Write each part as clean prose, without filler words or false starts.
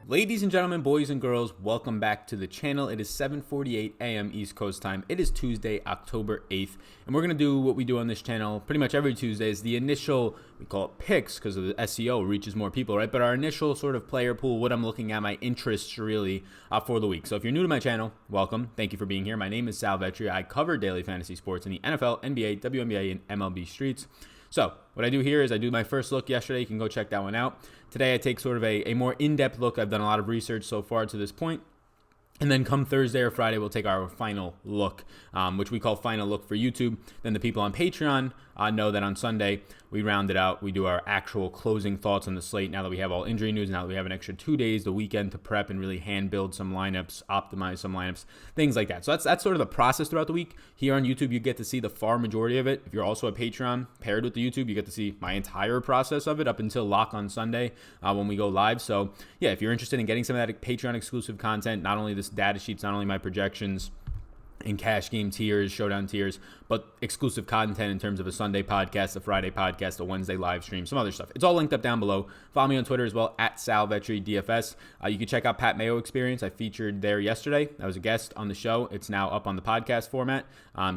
Ladies and gentlemen, boys and girls, welcome back to the channel. It is 7:48 a.m. East Coast time. It is Tuesday, October 8th, and we're going to do what we do on this channel pretty much every Tuesday. Is the initial, we call it picks because of the SEO, reaches more people, right? But our initial sort of player pool, what I'm looking at, my interests really for the week. So if you're new to my channel, welcome. Thank you for being here. My name is Sal Vetri. I cover daily fantasy sports in the NFL, NBA, WNBA, and MLB streets. So what I do here is I do my first look yesterday. You can go check that one out. Today I take sort of a more in-depth look. I've done a lot of research so far to this point. And then come Thursday or Friday, we'll take our final look, which we call final look for YouTube. Then the people on Patreon know that on Sunday, we round it out. We do our actual closing thoughts on the slate. Now that we have all injury news, now that we have an extra 2 days, the weekend to prep and really hand build some lineups, optimize some lineups, things like that. So that's sort of the process throughout the week. Here on YouTube, you get to see the far majority of it. If you're also a Patreon paired with the YouTube, you get to see my entire process of it up until lock on Sunday when we go live. So yeah, if you're interested in getting some of that Patreon exclusive content, not only this data sheets, not only my projections and cash game tiers, showdown tiers, but exclusive content in terms of a Sunday podcast, a Friday podcast, a Wednesday live stream, some other stuff. It's all linked up down below. Follow me on Twitter as well, at SalVetriDFS. You can check out Pat Mayo Experience. I featured there yesterday. I was a guest on the show. It's now up on the podcast format.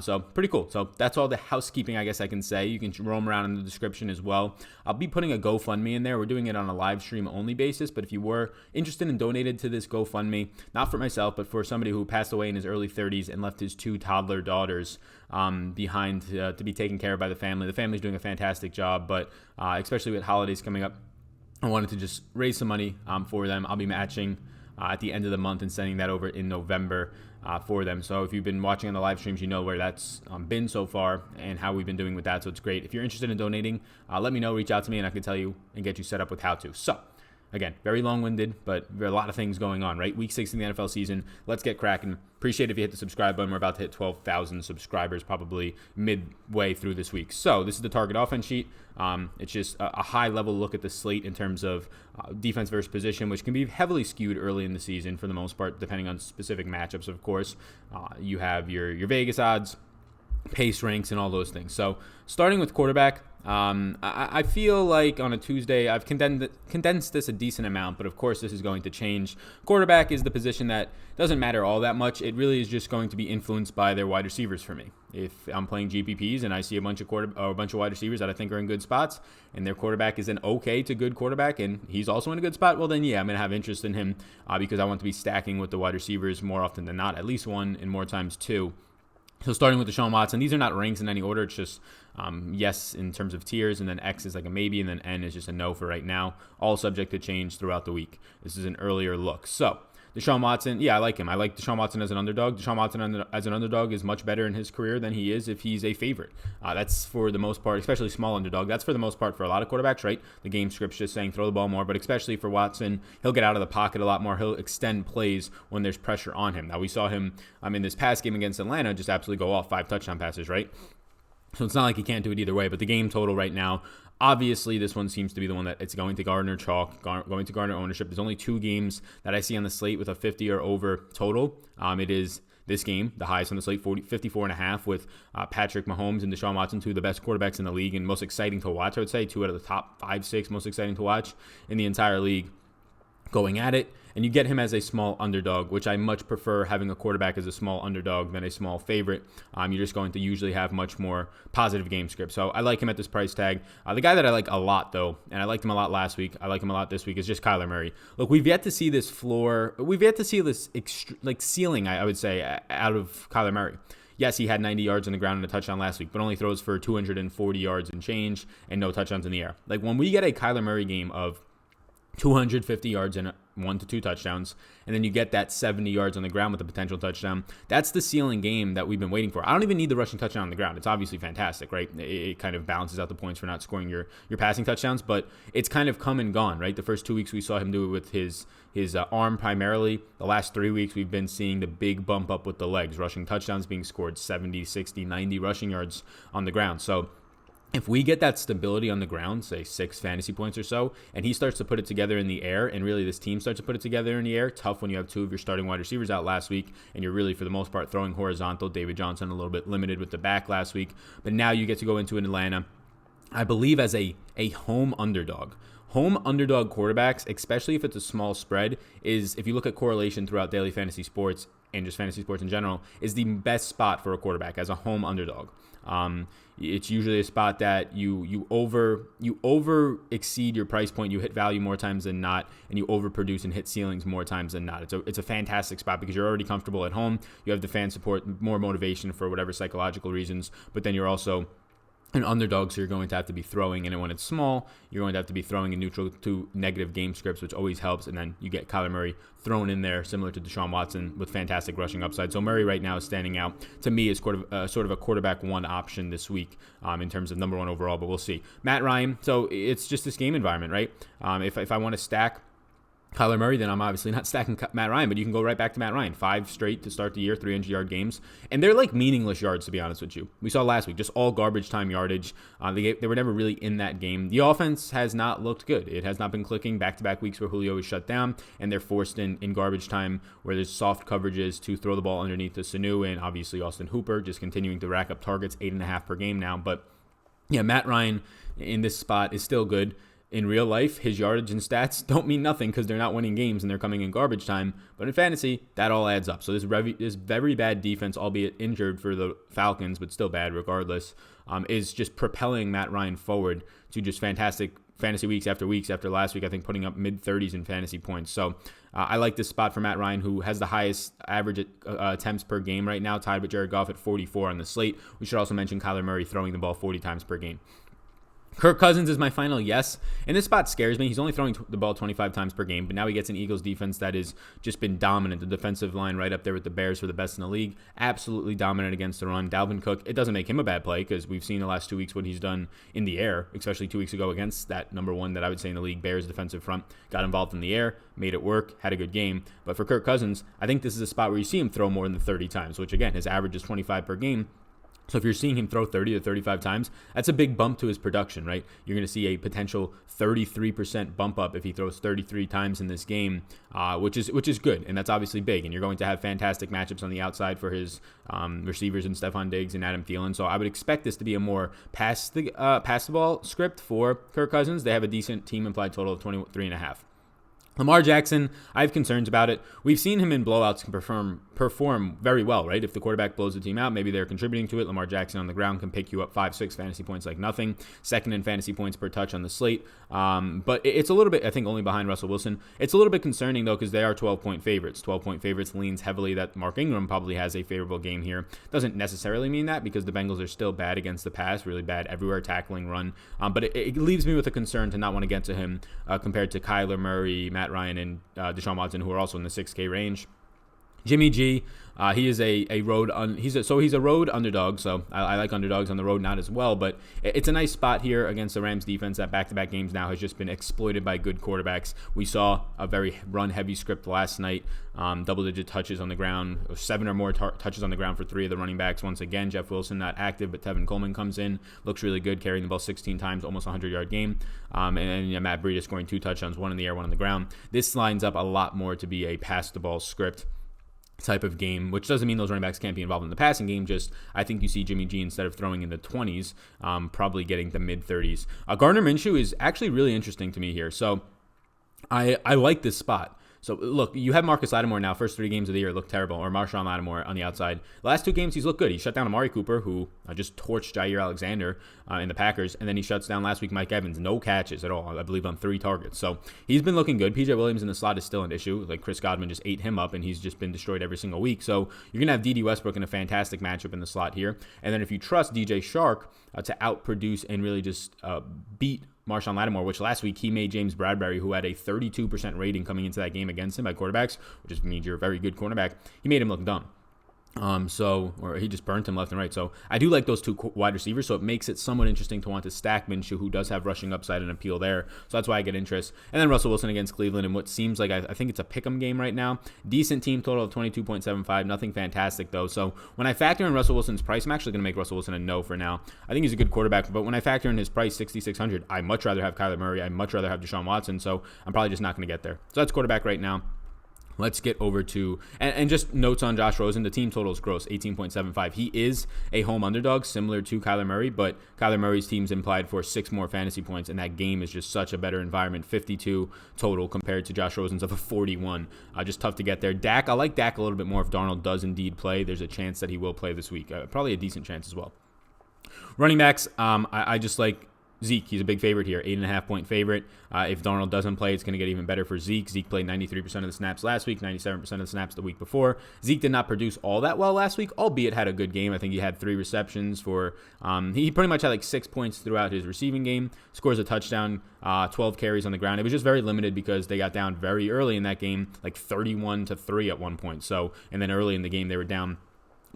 So pretty cool. So that's all the housekeeping I guess I can say. You can roam around in the description as well. I'll be putting a GoFundMe in there. We're doing it on a live stream only basis, but if you were interested in donating to this GoFundMe, not for myself, but for somebody who passed away in his early 30s and left his 2 toddler daughters behind to be taken care of by the family. The family's doing a fantastic job, but especially with holidays coming up, I wanted to just raise some money for them. I'll be matching at the end of the month and sending that over in November for them. So if you've been watching on the live streams, you know where that's been so far and how we've been doing with that. So it's great. If you're interested in donating, let me know, reach out to me, and I can tell you and get you set up with how to. So again, very long-winded, but there are a lot of things going on, right? Week 6 in the NFL season. Let's get cracking. Appreciate it if you hit the subscribe button. We're about to hit 12,000 subscribers probably midway through this week. So this is the target offense sheet. It's just a high-level look at the slate in terms of defense versus position, which can be heavily skewed early in the season for the most part, depending on specific matchups, of course. You have your Vegas odds, pace ranks, and all those things. So starting with quarterback, I feel like on a Tuesday, I've condensed this a decent amount, but of course this is going to change. Quarterback is the position that doesn't matter all that much. It really is just going to be influenced by their wide receivers for me. If I'm playing GPPs and I see a bunch of wide receivers that I think are in good spots, and their quarterback is an okay to good quarterback, and he's also in a good spot, well then yeah, I'm going to have interest in him because I want to be stacking with the wide receivers more often than not, at least one and more times two. So starting with Deshaun Watson, these are not ranks in any order. It's just yes in terms of tiers, and then X is like a maybe, and then N is just a no for right now. All subject to change throughout the week. This is an earlier look. So Deshaun Watson, yeah, I like him. I like Deshaun Watson as an underdog. Deshaun Watson as an underdog is much better in his career than he is if he's a favorite. That's for the most part, especially small underdog. That's for the most part for a lot of quarterbacks, right? The game script's just saying throw the ball more, but especially for Watson, he'll get out of the pocket a lot more. He'll extend plays when there's pressure on him. Now, we saw him in this past game against Atlanta just absolutely go off 5 touchdown passes, right? So it's not like he can't do it either way, but the game total right now, obviously, this one seems to be the one that it's going to garner chalk, going to garner ownership. There's only 2 games that I see on the slate with a 50 or over total. It is this game, the highest on the slate, 54.5, with Patrick Mahomes and Deshaun Watson, 2 of the best quarterbacks in the league and most exciting to watch, I would say. 2 out of the top 5, 6 most exciting to watch in the entire league going at it. And you get him as a small underdog, which I much prefer having a quarterback as a small underdog than a small favorite. You're just going to usually have much more positive game script. So I like him at this price tag. The guy that I like a lot, though, and I liked him a lot last week, I like him a lot this week, is just Kyler Murray. Look, we've yet to see this floor. We've yet to see this ceiling, I would say, out of Kyler Murray. Yes, he had 90 yards on the ground and a touchdown last week, but only throws for 240 yards and change and no touchdowns in the air. Like, when we get a Kyler Murray game of 250 yards and 1 to 2 touchdowns, and then you get that 70 yards on the ground with a potential touchdown. That's the ceiling game that we've been waiting for. I don't even need the rushing touchdown on the ground. It's obviously fantastic, right? It kind of balances out the points for not scoring your passing touchdowns, but it's kind of come and gone, right? The first 2 weeks we saw him do it with his arm primarily. The last 3 weeks we've been seeing the big bump up with the legs, rushing touchdowns being scored, 70, 60, 90 rushing yards on the ground. So if we get that stability on the ground, say 6 fantasy points or so, and he starts to put it together in the air, and really this team starts to put it together in the air, tough when you have 2 of your starting wide receivers out last week, and you're really, for the most part, throwing horizontal. David Johnson a little bit limited with the back last week, but now you get to go into Atlanta I believe, as a home underdog. Home underdog quarterbacks, especially if it's a small spread, is, if you look at correlation throughout daily fantasy sports and just fantasy sports in general, is the best spot for a quarterback as a home underdog. It's usually a spot that you over exceed your price point, you hit value more times than not, and you overproduce and hit ceilings more times than not. It's a fantastic spot because you're already comfortable at home. You have the fan support, more motivation for whatever psychological reasons, but then you're also an underdog, so you're going to have to be throwing, and when it's small, you're going to have to be throwing in neutral to negative game scripts, which always helps. And then you get Kyler Murray thrown in there, similar to Deshaun Watson, with fantastic rushing upside. So Murray right now is standing out to me as sort of a quarterback one option this week in terms of number one overall, but we'll see. Matt Ryan, so it's just this game environment, right? If I want to stack Kyler Murray, then I'm obviously not stacking Matt Ryan, but you can go right back to Matt Ryan. 5 straight to start the year, 300-yard games. And they're like meaningless yards, to be honest with you. We saw last week, just all garbage time yardage. They were never really in that game. The offense has not looked good. It has not been clicking. Back-to-back weeks where Julio is shut down, and they're forced in garbage time where there's soft coverages to throw the ball underneath to Sanu, and obviously Austin Hooper just continuing to rack up targets, 8.5 per game now. But yeah, Matt Ryan in this spot is still good. In real life, his yardage and stats don't mean nothing because they're not winning games and they're coming in garbage time. But in fantasy, that all adds up. So this very bad defense, albeit injured for the Falcons, but still bad regardless, is just propelling Matt Ryan forward to just fantastic fantasy weeks after last week, I think putting up mid-30s in fantasy points. So I like this spot for Matt Ryan, who has the highest average attempts per game right now, tied with Jared Goff at 44 on the slate. We should also mention Kyler Murray throwing the ball 40 times per game. Kirk Cousins is my final yes, and this spot scares me. He's only throwing the ball 25 times per game, but now he gets an Eagles defense that has just been dominant. The defensive line right up there with the Bears for the best in the league. Absolutely dominant against the run. Dalvin Cook, it doesn't make him a bad play because we've seen the last 2 weeks what he's done in the air, especially 2 weeks ago against that number one that I would say in the league, Bears defensive front. Got involved in the air, made it work, had a good game. But for Kirk Cousins, I think this is a spot where you see him throw more than 30 times, which again, his average is 25 per game. So if you're seeing him throw 30 to 35 times, that's a big bump to his production, right? You're going to see a potential 33% bump up if he throws 33 times in this game, which is good, and that's obviously big. And you're going to have fantastic matchups on the outside for his receivers in Stephon Diggs and Adam Thielen. So I would expect this to be a more pass the ball script for Kirk Cousins. They have a decent team implied total of 23.5. Lamar Jackson, I have concerns about it. We've seen him in blowouts perform very well, right? If the quarterback blows the team out, maybe they're contributing to it. Lamar Jackson on the ground can pick you up 5-6 fantasy points like nothing. Second in fantasy points per touch on the slate. But it's a little bit, I think, only behind Russell Wilson. It's a little bit concerning, though, because they are 12-point favorites. 12-point favorites leans heavily that Mark Ingram probably has a favorable game here. Doesn't necessarily mean that because the Bengals are still bad against the pass, really bad everywhere, tackling, run. But it leaves me with a concern to not want to get to him compared to Kyler Murray, Matt Ryan, and Deshaun Watson, who are also in the 6K range. Jimmy G, he is a road he's a road underdog, so I like underdogs on the road, not as well, but it's a nice spot here against the Rams defense that back-to-back games now has just been exploited by good quarterbacks. We saw a very run-heavy script last night, double-digit touches on the ground, 7 or more touches on the ground for 3 of the running backs. Once again, Jeff Wilson not active, but Tevin Coleman comes in, looks really good, carrying the ball 16 times, almost 100-yard game, and Matt Breida scoring 2 touchdowns, 1 in the air, 1 on the ground. This lines up a lot more to be a pass-the-ball script type of game, which doesn't mean those running backs can't be involved in the passing game. Just I think you see Jimmy G, instead of throwing in the 20s, probably getting the mid-30s. Gardner Minshew is actually really interesting to me here. So I like this spot. So, look, you have Marcus Lattimore now. First 3 games of the year look terrible. Or Marshawn Lattimore on the outside. The last 2 games, he's looked good. He shut down Amari Cooper, who just torched Jair Alexander in the Packers. And then he shuts down last week Mike Evans. No catches at all, I believe, on 3 targets. So, he's been looking good. P.J. Williams in the slot is still an issue. Like, Chris Godwin just ate him up, and he's just been destroyed every single week. So, you're going to have D.D. Westbrook in a fantastic matchup in the slot here. And then if you trust DJ Shark to outproduce and really just beat Marshawn Lattimore, which last week he made James Bradbury, who had a 32% rating coming into that game against him by quarterbacks, which just means you're a very good cornerback, he made him look dumb. Or he just burnt him left and right. So I do like those 2 wide receivers, so it makes it somewhat interesting to want to stack Minshew, who does have rushing upside and appeal there. So that's why I get interest. And then Russell Wilson against Cleveland in what seems like, I think it's a pick'em game right now. Decent team total of 22.75. Nothing fantastic, though. So when I factor in Russell Wilson's price, I'm actually going to make Russell Wilson a no for now. I think he's a good quarterback, but when I factor in his price, $6,600, I much rather have Kyler Murray. I much rather have Deshaun Watson, so I'm probably just not going to get there. So that's quarterback right now. Let's get over to, and just notes on Josh Rosen. The team total is gross, 18.75. He is a home underdog, similar to Kyler Murray, but Kyler Murray's team's implied for 6 more fantasy points, and that game is just such a better environment. 52 total compared to Josh Rosen's of a 41. Just tough to get there. Dak, I like Dak a little bit more if Darnold does indeed play. There's a chance that he will play this week. Probably a decent chance as well. Running backs, I just like Zeke. He's a big favorite here, 8.5-point favorite. If Darnold doesn't play, it's going to get even better for Zeke. Zeke played 93% of the snaps last week, 97% of the snaps the week before. Zeke did not produce all that well last week, albeit had a good game. I think he had 3 receptions for, he pretty much had like 6 points throughout his receiving game, scores a touchdown, 12 carries on the ground. It was just very limited because they got down very early in that game, like 31-3 at one point. So, and then early in the game, they were down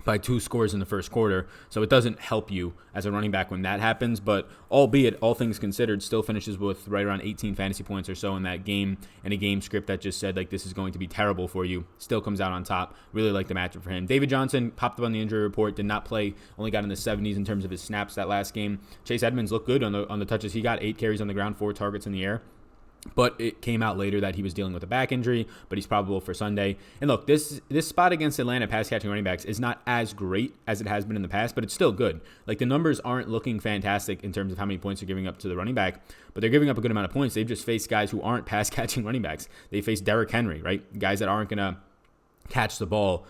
by 2 scores in the first quarter, so it doesn't help you as a running back when that happens, but albeit, all things considered, still finishes with right around 18 fantasy points or so in that game, and a game script that just said, like, this is going to be terrible for you, still comes out on top. Really like the matchup for him. David Johnson popped up on the injury report, did not play, only got in the 70s in terms of his snaps that last game. Chase Edmonds looked good on the touches. He got 8 carries on the ground, 4 targets in the air. But it came out later that he was dealing with a back injury, but he's probable for Sunday. And look, this spot against Atlanta pass-catching running backs is not as great as it has been in the past, but it's still good. Like, the numbers aren't looking fantastic in terms of how many points they're giving up to the running back, but they're giving up a good amount of points. They've just faced guys who aren't pass-catching running backs. They face Derrick Henry, right? Guys that aren't going to catch the ball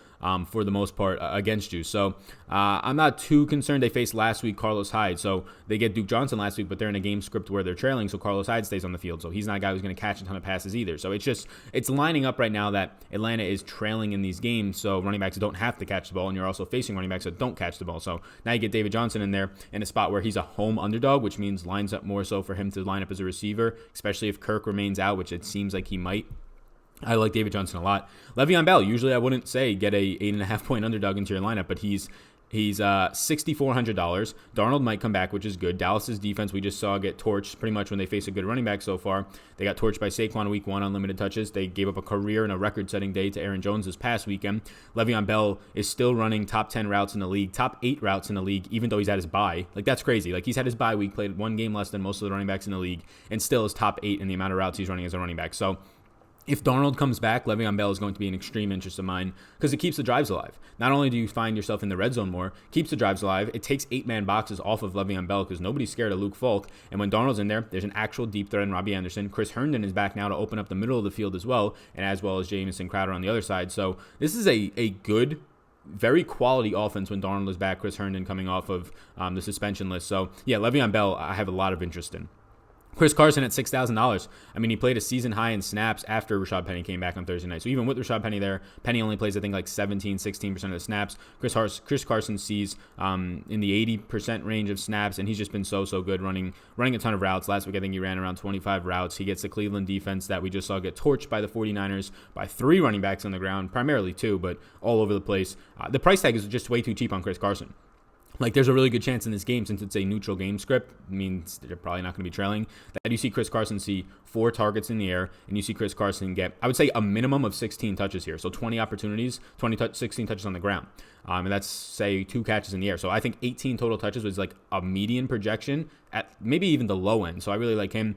for the most part against you. So I'm not too concerned. They faced last week Carlos Hyde. So they get Duke Johnson last week, but they're in a game script where they're trailing, so Carlos Hyde stays on the field. So he's not a guy who's going to catch a ton of passes either. So it's lining up right now that Atlanta is trailing in these games, so running backs don't have to catch the ball, and you're also facing running backs that don't catch the ball. So now you get David Johnson in there in a spot where he's a home underdog, which means lines up more so for him to line up as a receiver, especially if Kirk remains out, which it seems like he might. I like David Johnson a lot. Le'Veon Bell, usually I wouldn't say get a 8.5-point underdog into your lineup, but he's $6,400. Darnold might come back, which is good. Dallas's defense, we just saw get torched pretty much when they face a good running back so far. They got torched by Saquon week 1 on limited touches. They gave up a career and a record-setting day to Aaron Jones this past weekend. Le'Veon Bell is still running top 10 routes in the league, top 8 routes in the league, even though he's had his bye. Like, that's crazy. Like, he's had his bye week, played 1 game less than most of the running backs in the league, and still is top 8 in the amount of routes he's running as a running back. So if Darnold comes back, Le'Veon Bell is going to be an extreme interest of mine because it keeps the drives alive. Not only do you find yourself in the red zone more, keeps the drives alive, it takes 8-man boxes off of Le'Veon Bell because nobody's scared of Luke Falk. And when Darnold's in there, there's an actual deep threat in Robbie Anderson. Chris Herndon is back now to open up the middle of the field as well, and as well as Jamison Crowder on the other side. So this is a good, very quality offense when Darnold is back. Chris Herndon coming off of the suspension list. So yeah, Le'Veon Bell I have a lot of interest in. Chris Carson at $6,000. I mean, he played a season high in snaps after Rashad Penny came back on Thursday night. So even with Rashad Penny there, Penny only plays, I think, like 16% of the snaps. Chris Carson sees in the 80% range of snaps, and he's just been so good running a ton of routes. Last week, I think he ran around 25 routes. He gets the Cleveland defense that we just saw get torched by the 49ers by 3 running backs on the ground, primarily 2, but all over the place. The price tag is just way too cheap on Chris Carson. Like, there's a really good chance in this game, since it's a neutral game script, means they're probably not going to be trailing, that you see Chris Carson see 4 targets in the air, and you see Chris Carson get, I would say, a minimum of 16 touches here. So 20 opportunities, 16 touches on the ground. And that's, say, 2 catches in the air. So I think 18 total touches was like a median projection at maybe even the low end. So I really like him.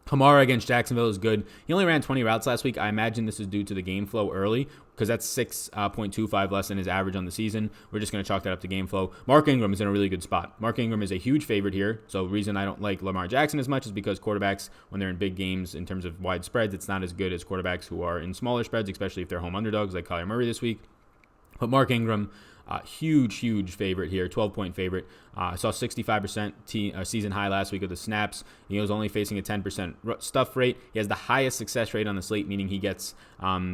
Kamara against Jacksonville is good. He only ran 20 routes last week. I imagine this is due to the game flow early because that's 6.25 less than his average on the season. We're just going to chalk that up to game flow. Mark Ingram is in a really good spot. Mark Ingram is a huge favorite here. So the reason I don't like Lamar Jackson as much is because quarterbacks, when they're in big games in terms of wide spreads, it's not as good as quarterbacks who are in smaller spreads, especially if they're home underdogs like Kyler Murray this week. But Mark Ingram, huge favorite here, 12-point favorite. I saw 65% season high last week of the snaps. He was only facing a 10% stuff rate. He has the highest success rate on the slate, meaning he gets,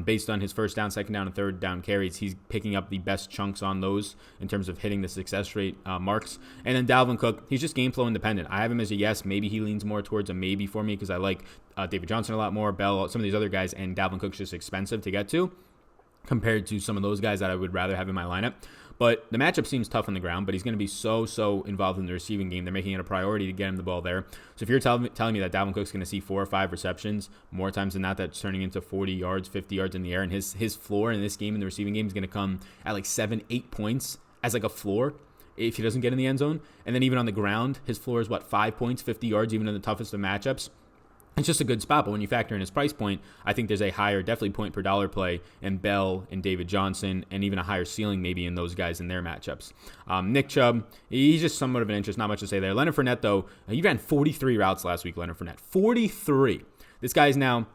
based on his first down, second down, and third down carries, he's picking up the best chunks on those in terms of hitting the success rate marks. And then Dalvin Cook, he's just game flow independent. I have him as a yes. Maybe he leans more towards a maybe for me because I like David Johnson a lot more, Bell, some of these other guys, and Dalvin Cook's just expensive to get to compared to some of those guys that I would rather have in my lineup. But the matchup seems tough on the ground, but he's going to be so involved in the receiving game. They're making it a priority to get him the ball there. So if you're telling me that Dalvin Cook's going to see 4 or 5 receptions, more times than not, that's turning into 40 yards, 50 yards in the air, and his floor in this game, in the receiving game, is going to come at like 7-8 points as like a floor if he doesn't get in the end zone. And then even on the ground, his floor is 5 points, 50 yards, even in the toughest of matchups. it's just a good spot. But when you factor in his price point, I think there's a higher, definitely point per dollar play in Bell and David Johnson, and even a higher ceiling maybe in those guys in their matchups. Nick Chubb, he's just somewhat of an interest, not much to say there. Leonard Fournette, though, he ran 43 routes last week, Leonard Fournette. 43. This guy's now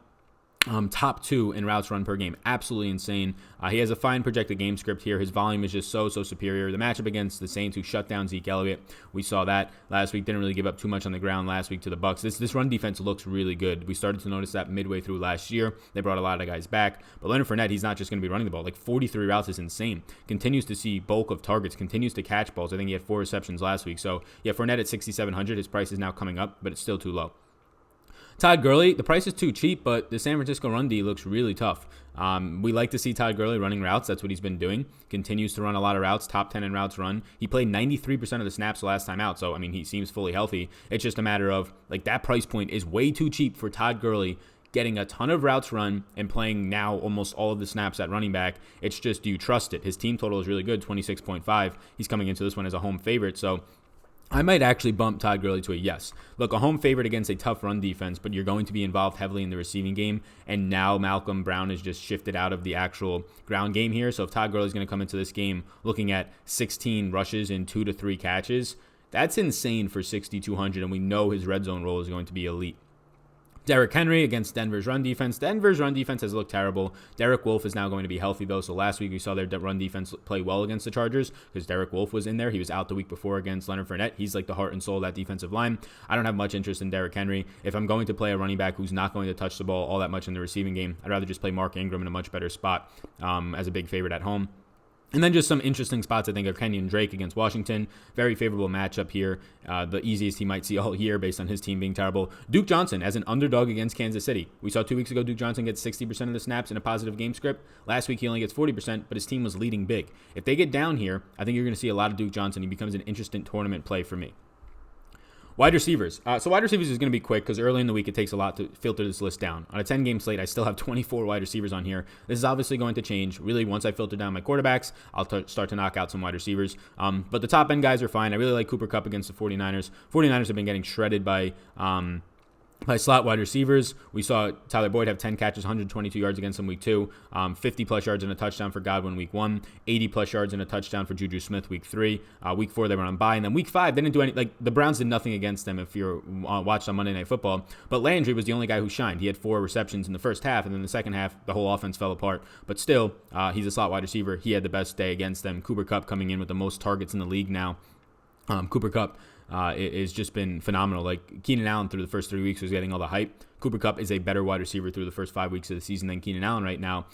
top 2 in routes run per game. Absolutely insane. He has a fine projected game script here. His volume is just so superior. The matchup against the Saints, who shut down Zeke Elliott, we saw that last week. Didn't really give up too much on the ground last week to the Bucs. This run defense looks really good. We started to notice that midway through last year. They brought a lot of guys back. But Leonard Fournette, he's not just going to be running the ball. Like 43 routes is insane. Continues to see bulk of targets. Continues to catch balls. I think he had 4 receptions last week. So, yeah, Fournette at 6,700. His price is now coming up, but it's still too low. Todd Gurley, the price is too cheap, but the San Francisco run D looks really tough. We like to see Todd Gurley running routes. That's what he's been doing. Continues to run a lot of routes, top 10 in routes run. He played 93% of the snaps the last time out, so, I mean, he seems fully healthy. It's just a matter of, like, that price point is way too cheap for Todd Gurley getting a ton of routes run and playing now almost all of the snaps at running back. It's just, do you trust it? His team total is really good, 26.5. He's coming into this one as a home favorite, so I might actually bump Todd Gurley to a yes. Look, a home favorite against a tough run defense, but you're going to be involved heavily in the receiving game, and now Malcolm Brown has just shifted out of the actual ground game here. So if Todd Gurley is going to come into this game looking at 16 rushes and 2 to 3 catches, that's insane for 6,200, and we know his red zone role is going to be elite. Derrick Henry against Denver's run defense. Denver's run defense has looked terrible. Derek Wolfe is now going to be healthy, though. So last week we saw their run defense play well against the Chargers because Derek Wolfe was in there. He was out the week before against Leonard Fournette. He's like the heart and soul of that defensive line. I don't have much interest in Derrick Henry. If I'm going to play a running back who's not going to touch the ball all that much in the receiving game, I'd rather just play Mark Ingram in a much better spot as a big favorite at home. And then just some interesting spots, I think, are Kenyon Drake against Washington. Very favorable matchup here. The easiest he might see all year based on his team being terrible. Duke Johnson as an underdog against Kansas City. We saw 2 weeks ago Duke Johnson gets 60% of the snaps in a positive game script. Last week he only gets 40%, but his team was leading big. If they get down here, I think you're going to see a lot of Duke Johnson. He becomes an interesting tournament play for me. Wide receivers. So wide receivers is going to be quick because early in the week it takes a lot to filter this list down. On a 10-game slate, I still have 24 wide receivers on here. This is obviously going to change. Really, once I filter down my quarterbacks, I'll start to knock out some wide receivers. But the top-end guys are fine. I really like Cooper Kupp against the 49ers. 49ers have been getting shredded by slot wide receivers. We saw Tyler Boyd have 10 catches, 122 yards against him week 2, 50-plus yards and a touchdown for Godwin week 1, 80-plus yards and a touchdown for Juju Smith week 3. Week 4, they were on bye. And then week 5, they didn't do any, like, the Browns did nothing against them if you're watched on Monday Night Football. But Landry was the only guy who shined. He had 4 receptions in the first half, and then the second half, the whole offense fell apart. But still, he's a slot wide receiver. He had the best day against them. Cooper Kupp coming in with the most targets in the league now. Cooper Kupp has just been phenomenal. Like, Keenan Allen through the first 3 weeks was getting all the hype. Cooper Kupp is a better wide receiver through the first 5 weeks of the season than Keenan Allen right now,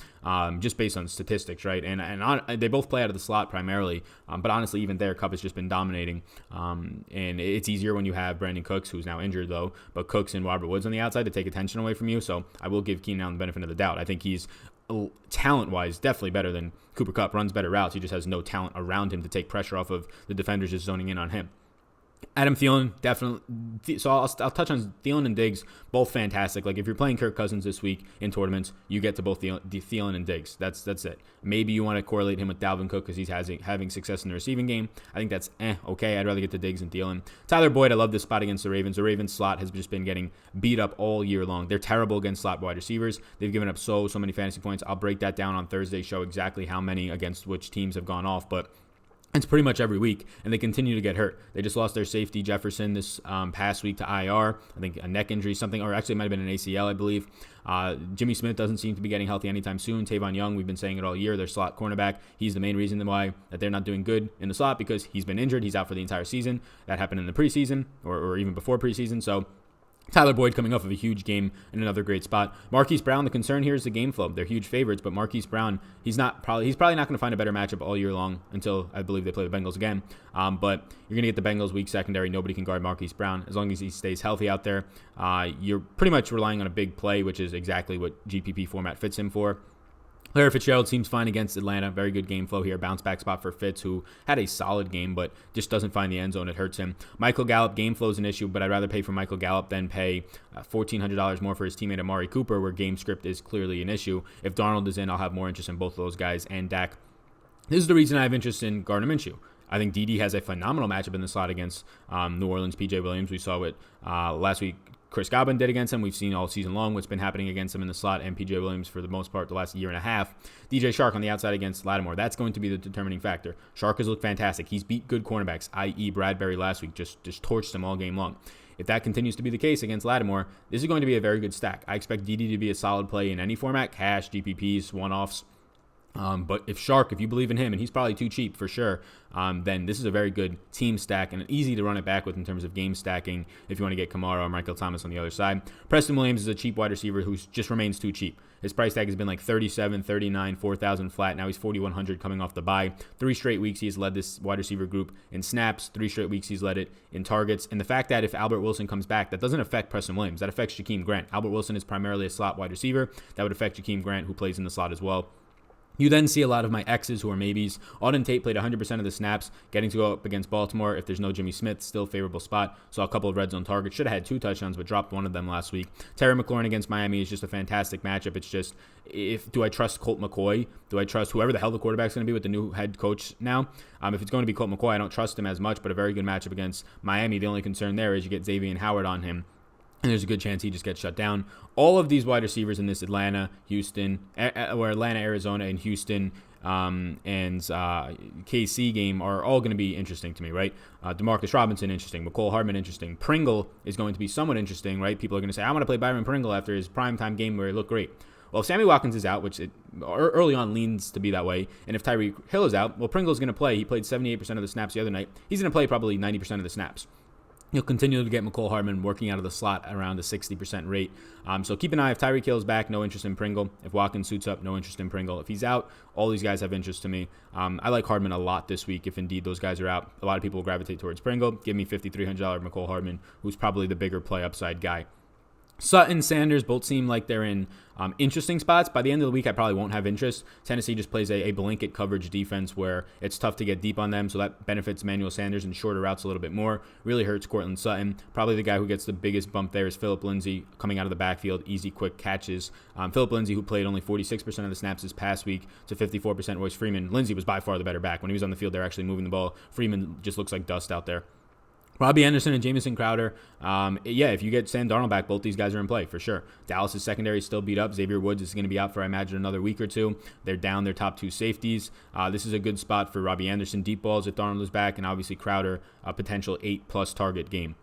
just based on statistics, right? And they both play out of the slot primarily, but honestly, even there, Kupp has just been dominating. And it's easier when you have Brandon Cooks, who's now injured though, but Cooks and Robert Woods on the outside to take attention away from you. So I will give Keenan Allen the benefit of the doubt. I think he's talent-wise definitely better than Cooper Kupp. Runs better routes. He just has no talent around him to take pressure off of the defenders just zoning in on him. Adam Thielen, definitely. So I'll touch on Thielen and Diggs, both fantastic. Like, if you're playing Kirk Cousins this week in tournaments, you get to both Thielen and Diggs. That's it. Maybe you want to correlate him with Dalvin Cook because he's having success in the receiving game. I think that's okay. I'd rather get to Diggs and Thielen. Tyler Boyd, I love this spot against the Ravens. The Ravens slot has just been getting beat up all year long. They're terrible against slot wide receivers. They've given up so many fantasy points. I'll break that down on Thursday, show exactly how many against which teams have gone off, but it's pretty much every week, and they continue to get hurt. They just lost their safety, Jefferson, this past week to IR. I think a neck injury, something, or actually it might have been an ACL, I believe. Jimmy Smith doesn't seem to be getting healthy anytime soon. Tavon Young, we've been saying it all year, their slot cornerback. He's the main reason why that they're not doing good in the slot because he's been injured. He's out for the entire season. That happened in the preseason or even before preseason, so Tyler Boyd coming off of a huge game in another great spot. Marquise Brown, the concern here is the game flow. They're huge favorites, but Marquise Brown, he's probably not going to find a better matchup all year long until I believe they play the Bengals again. But you're going to get the Bengals weak secondary. Nobody can guard Marquise Brown. As long as he stays healthy out there, you're pretty much relying on a big play, which is exactly what GPP format fits him for. Larry Fitzgerald seems fine against Atlanta. Very good game flow here. Bounce back spot for Fitz, who had a solid game, but just doesn't find the end zone. It hurts him. Michael Gallup, game flow is an issue, but I'd rather pay for Michael Gallup than pay $1,400 more for his teammate Amari Cooper, where game script is clearly an issue. If Darnold is in, I'll have more interest in both of those guys and Dak. This is the reason I have interest in Gardner Minshew. I think Dede has a phenomenal matchup in the slot against New Orleans' P.J. Williams. We saw it last week. Chris Godwin did against him. We've seen all season long what's been happening against him in the slot, and P.J. Williams for the most part the last year and a half. DJ Chark on the outside against Lattimore. That's going to be the determining factor. Chark has looked fantastic. He's beat good cornerbacks, i.e. Bradbury last week, just torched him all game long. If that continues to be the case against Lattimore, this is going to be a very good stack. I expect DD to be a solid play in any format, cash, GPPs, one-offs. But if you believe in him, and he's probably too cheap for sure, then this is a very good team stack and easy to run it back with in terms of game stacking if you want to get Kamara or Michael Thomas on the other side. Preston Williams is a cheap wide receiver who just remains too cheap. His price tag has been like 37, 39, 4,000 flat. Now he's 4,100 coming off the bye. 3 straight weeks he's led this wide receiver group in snaps. 3 straight weeks he's led it in targets. And the fact that if Albert Wilson comes back, that doesn't affect Preston Williams. That affects Jakeem Grant. Albert Wilson is primarily a slot wide receiver. That would affect Jakeem Grant, who plays in the slot as well. You then see a lot of my X's who are maybes. Auden Tate played 100% of the snaps, getting to go up against Baltimore. If there's no Jimmy Smith, still favorable spot. Saw a couple of red zone targets. Should have had 2 touchdowns, but dropped one of them last week. Terry McLaurin against Miami is just a fantastic matchup. It's just, do I trust Colt McCoy? Do I trust whoever the hell the quarterback's going to be with the new head coach now? If it's going to be Colt McCoy, I don't trust him as much, but a very good matchup against Miami. The only concern there is you get Xavier Howard on him, and there's a good chance he just gets shut down. All of these wide receivers in this Atlanta, Arizona, and Houston and KC game are all going to be interesting to me, right? Demarcus Robinson, interesting. McCole Hardman, interesting. Pringle is going to be somewhat interesting, right? People are going to say, I want to play Byron Pringle after his primetime game where he looked great. Well, if Sammy Watkins is out, which it early on leans to be that way, and if Tyreek Hill is out, well, Pringle's going to play. He played 78% of the snaps the other night. He's going to play probably 90% of the snaps. You'll continue to get McCole Hardman working out of the slot around a 60% rate. So keep an eye. If Tyreek Hill's back, no interest in Pringle. If Watkins suits up, no interest in Pringle. If he's out, all these guys have interest to me. I like Hardman a lot this week if indeed those guys are out. A lot of people will gravitate towards Pringle. Give me $5,300 McCole Hardman, who's probably the bigger play upside guy. Sutton, Sanders both seem like they're in interesting spots. By the end of the week, I probably won't have interest. Tennessee just plays a blanket coverage defense where it's tough to get deep on them, so that benefits Emmanuel Sanders in shorter routes a little bit more. Really hurts Courtland Sutton. Probably the guy who gets the biggest bump there is Phillip Lindsay coming out of the backfield, easy, quick catches. Phillip Lindsay, who played only 46% of the snaps this past week to 54% Royce Freeman. Lindsay was by far the better back. When he was on the field, they're actually moving the ball. Freeman just looks like dust out there. Robbie Anderson and Jamison Crowder. If you get Sam Darnold back, both these guys are in play for sure. Dallas' secondary is still beat up. Xavier Woods is going to be out for, I imagine, another week or two. They're down their top 2 safeties. This is a good spot for Robbie Anderson. Deep balls if Darnold is back, and obviously Crowder, a potential 8+ target game.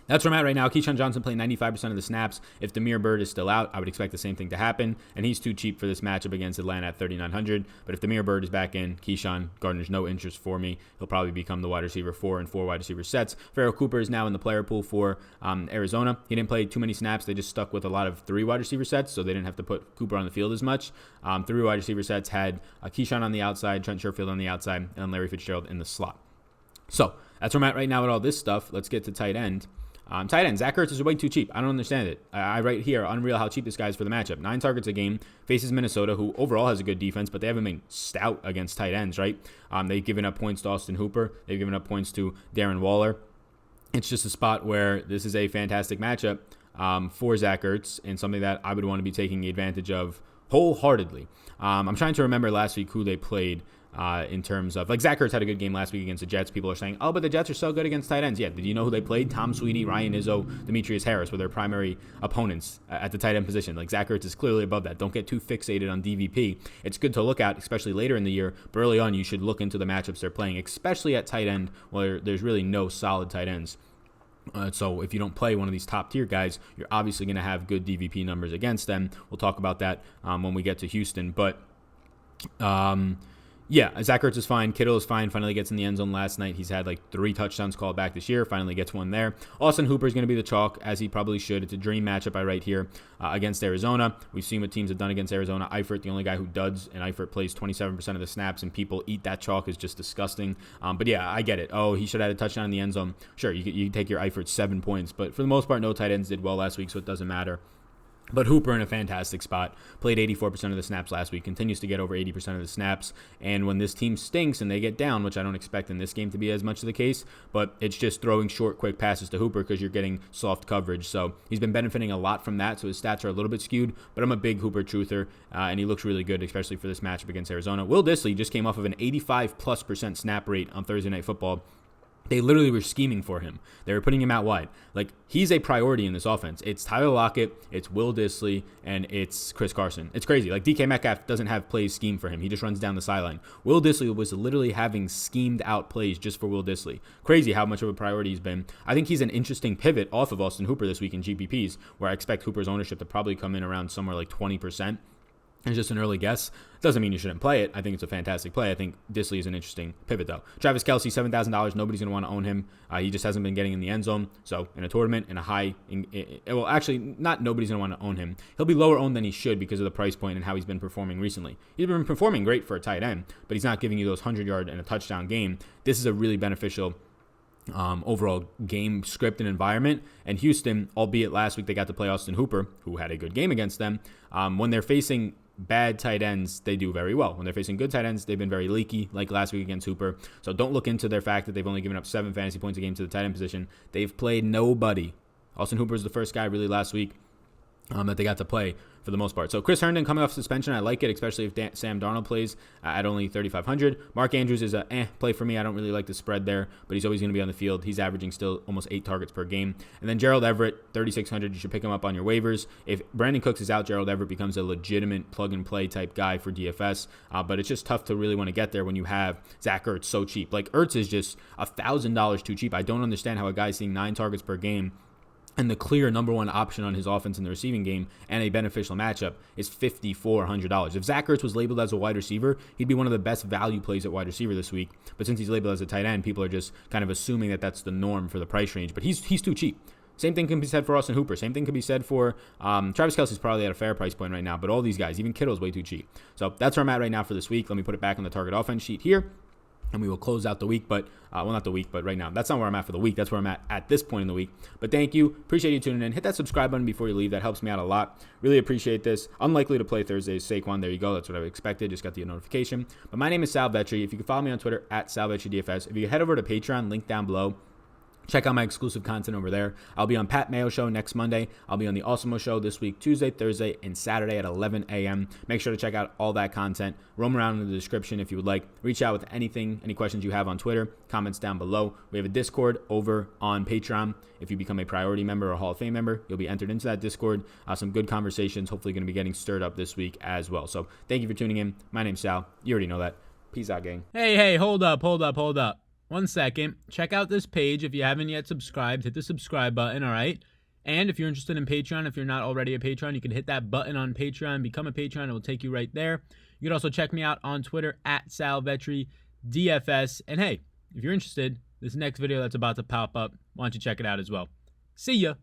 That's where I'm at right now. Keyshawn Johnson playing 95% of the snaps. If Damiere Byrd is still out, I would expect the same thing to happen. And he's too cheap for this matchup against Atlanta at $3,900. But if Damiere Byrd is back in, Keyshawn Gardner's no interest for me. He'll probably become the wide receiver 4 in 4 wide receiver sets. Farrell Cooper is now in the player pool for Arizona. He didn't play too many snaps. They just stuck with a lot of 3 wide receiver sets, so they didn't have to put Cooper on the field as much. 3 wide receiver sets had Keyshawn on the outside, Trent Sherfield on the outside, and Larry Fitzgerald in the slot. So that's where I'm at right now with all this stuff. Let's get to tight end. Tight end, Zach Ertz is way too cheap. I don't understand it. I write here, unreal how cheap this guy is for the matchup. 9 targets a game, faces Minnesota, who overall has a good defense, but they haven't been stout against tight ends, right? They've given up points to Austin Hooper. They've given up points to Darren Waller. It's just a spot where this is a fantastic matchup for Zach Ertz and something that I would want to be taking advantage of wholeheartedly. I'm trying to remember last week who they played. In terms of, like, Zach Ertz had a good game last week against the Jets. People are saying, oh, but the Jets are so good against tight ends. Yeah, did you know who they played? Tom Sweetie, Ryan Izzo, Demetrius Harris were their primary opponents at the tight end position. Like, Zach Ertz is clearly above that. Don't get too fixated on DVP. It's good to look at, especially later in the year, but early on you should look into the matchups they're playing, especially at tight end where there's really no solid tight ends. So if you don't play one of these top tier guys, you're obviously going to have good DVP numbers against them. We'll talk about that when we get to Houston, but Zach Ertz is fine. Kittle is fine. Finally gets in the end zone last night. He's had like 3 touchdowns called back this year. Finally gets one there. Austin Hooper is going to be the chalk, as he probably should. It's a dream matchup I write here against Arizona. We've seen what teams have done against Arizona. Eifert, the only guy who does, and Eifert plays 27% of the snaps, and people eat that chalk is just disgusting. But yeah, I get it. Oh, he should have had a touchdown in the end zone. Sure, you can take your Eifert 7 points, but for the most part, no tight ends did well last week, so it doesn't matter. But Hooper in a fantastic spot. Played 84% of the snaps last week. Continues to get over 80% of the snaps. And when this team stinks and they get down, which I don't expect in this game to be as much of the case, but it's just throwing short, quick passes to Hooper because you're getting soft coverage. So he's been benefiting a lot from that. So his stats are a little bit skewed. But I'm a big Hooper truther, and he looks really good, especially for this matchup against Arizona. Will Dissly just came off of an 85+% snap rate on Thursday Night Football. They literally were scheming for him. They were putting him out wide. Like, he's a priority in this offense. It's Tyler Lockett, it's Will Dissly, and it's Chris Carson. It's crazy. Like, DK Metcalf doesn't have plays schemed for him. He just runs down the sideline. Will Dissly was literally having schemed out plays just for Will Dissly. Crazy how much of a priority he's been. I think he's an interesting pivot off of Austin Hooper this week in GPPs, where I expect Hooper's ownership to probably come in around somewhere like 20%. It's just an early guess. Doesn't mean you shouldn't play it. I think it's a fantastic play. I think Dissly is an interesting pivot, though. Travis Kelce, $7,000. Nobody's going to want to own him. He just hasn't been getting in the end zone. So in a tournament, in a high, well, actually, not nobody's going to want to own him. He'll be lower owned than he should because of the price point and how he's been performing recently. He's been performing great for a tight end, but he's not giving you those 100-yard and a touchdown game. This is a really beneficial overall game script and environment. And Houston, albeit last week they got to play Austin Hooper, who had a good game against them, when they're facing bad tight ends, they do very well. When they're facing good tight ends, they've been very leaky, like last week against Hooper. So don't look into their fact that they've only given up 7 fantasy points a game to the tight end position. They've played nobody. Austin Hooper is the first guy really last week that they got to play for the most part. So Chris Herndon coming off suspension, I like it, especially if Sam Darnold plays at only 3,500. Mark Andrews is a play for me. I don't really like the spread there, but he's always going to be on the field. He's averaging still almost 8 targets per game. And then Gerald Everett, 3,600. You should pick him up on your waivers. If Brandon Cooks is out, Gerald Everett becomes a legitimate plug-and-play type guy for DFS, but it's just tough to really want to get there when you have Zach Ertz so cheap. Like, Ertz is just $1,000 too cheap. I don't understand how a guy's seeing 9 targets per game and the clear number one option on his offense in the receiving game and a beneficial matchup is $5,400. If Zach Ertz was labeled as a wide receiver, he'd be one of the best value plays at wide receiver this week. But since he's labeled as a tight end, people are just kind of assuming that that's the norm for the price range. But he's too cheap. Same thing can be said for Austin Hooper. Same thing can be said for Travis Kelce's probably at a fair price point right now. But all these guys, even Kittle's way too cheap. So that's where I'm at right now for this week. Let me put it back on the target offense sheet here. And we will close out the week, but, well, not the week, but right now. That's not where I'm at for the week. That's where I'm at this point in the week. But thank you. Appreciate you tuning in. Hit that subscribe button before you leave. That helps me out a lot. Really appreciate this. Unlikely to play Thursday's Saquon. There you go. That's what I expected. Just got the notification. But my name is Sal Vetri. If you can follow me on Twitter, at SalVetriDFS. If you head over to Patreon, link down below. Check out my exclusive content over there. I'll be on Pat Mayo Show next Monday. I'll be on the Awesemo Show this week, Tuesday, Thursday, and Saturday at 11 a.m. Make sure to check out all that content. Roam around in the description if you would like. Reach out with anything, any questions you have on Twitter, comments down below. We have a Discord over on Patreon. If you become a priority member or Hall of Fame member, you'll be entered into that Discord. Some good conversations, hopefully going to be getting stirred up this week as well. So thank you for tuning in. My name's Sal. You already know that. Peace out, gang. Hey, hold up. 1 second. Check out this page. If you haven't yet subscribed, hit the subscribe button, all right? And if you're interested in Patreon, if you're not already a Patreon, you can hit that button on Patreon, become a Patreon. It will take you right there. You can also check me out on Twitter, at SalVetriDFS. And hey, if you're interested, this next video that's about to pop up, why don't you check it out as well? See ya.